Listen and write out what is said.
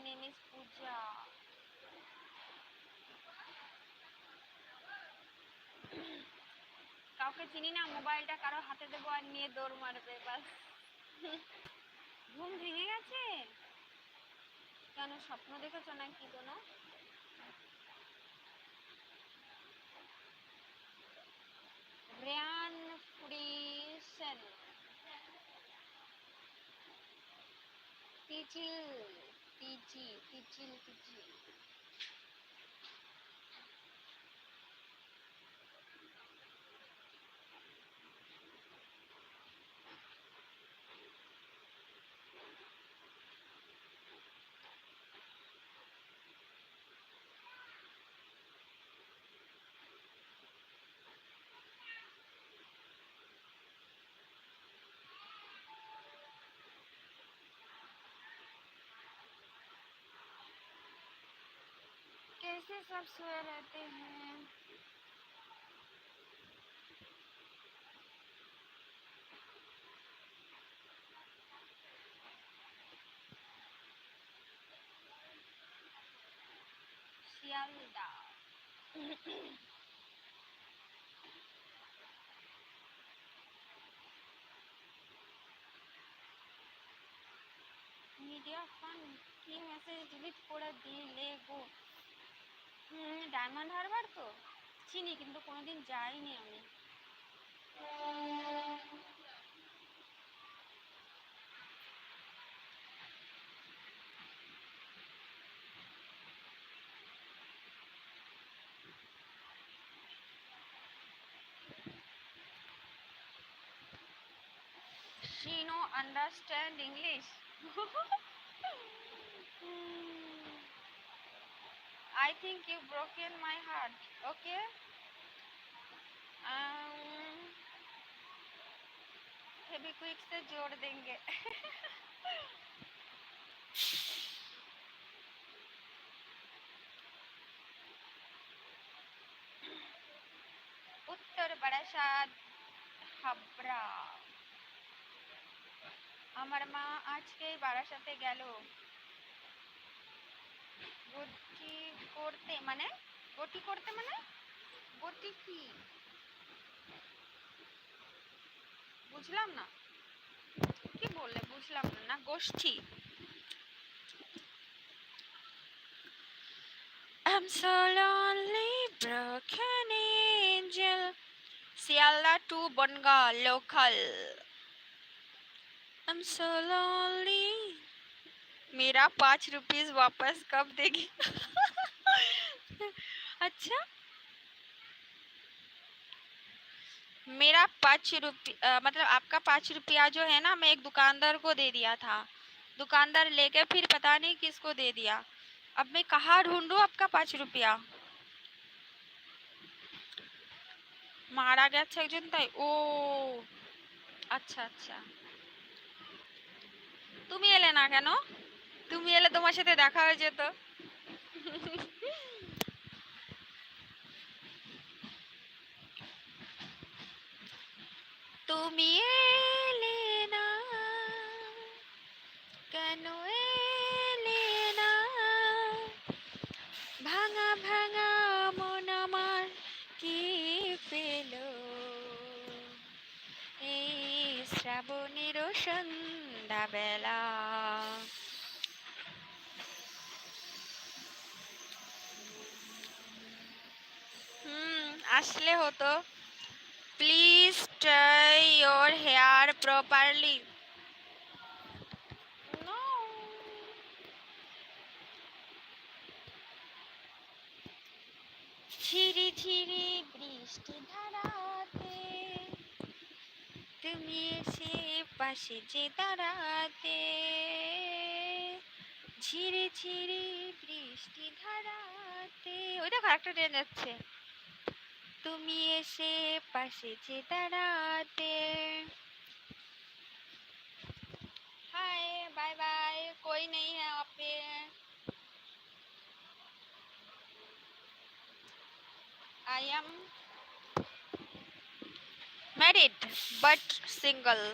name is Pooja. কাউকে চিনি না, মোবাইলটা কারো হাতে দেবো আর নিয়ে দৌড় মারবে বাস। ঘুম ভেঙে গেছে কেন? স্বপ্ন দেখেছো নাকি কোনো? রিয়ান ফ্রিসেন টিচিল টিচিল कैसे सब सोए रहते हैं? শিয়ালদা। মিডিয়া ফান কি মেসেজ ডিলিট করে দিলে গো? ডায়মন্ড হারবার তো চিনি, কিন্তু কোনোদিন যাইনি আমি। She no understand English. I think you broken my heart. Okay. Fevikwik से जोड़ देंगे। उत्तर बारासात हाबड़ा। আমার মা আজকেই বারাসাতে গেল গটি করতে। মানে গটি করতে মানে গটি কি বুঝলাম না, কি বললে বুঝলাম না। না গোষ্ঠী। I'm so lonely, broken angel. Sialda to Bonga local. I'm so lonely. मेरा 5 रुपीस वापस कब देगी? अच्छा, मेरा 5 रुपया मतलब आपका 5 रुपया जो है ना, मैं एक दुकानदार को दे दिया था। दुकानदार लेके फिर पता नहीं किसको दे दिया। अब मैं कहाँ ढूंढूं आपका 5 रुपया? মারা গেছে একজন তাই? ও আচ্ছা আচ্ছা। তুমি এলে না কেন? তুমি এলে তোমার সাথে দেখা হয়ে যেত। তুমি এলে না কেন? এলে না ভাঙা ভাঙা মন আমার কি পেল এই শ্রাবণের সন্ধ্যা বেলা। আসলে হতো। Please tie your hair properly. ঝিরি ঝিরি বৃষ্টি ধারাতে তুমি এসে পাশে যে দাঁড়াতে, ঝিরি ঝিরি বৃষ্টি ধারাতে। ওই দেখো একটা ট্রেন যাচ্ছে। তুমি এসে পাশে যে দাঁড়াতে। हाय बाय बाय, कोई नहीं है वहाँ पे। I am married but single.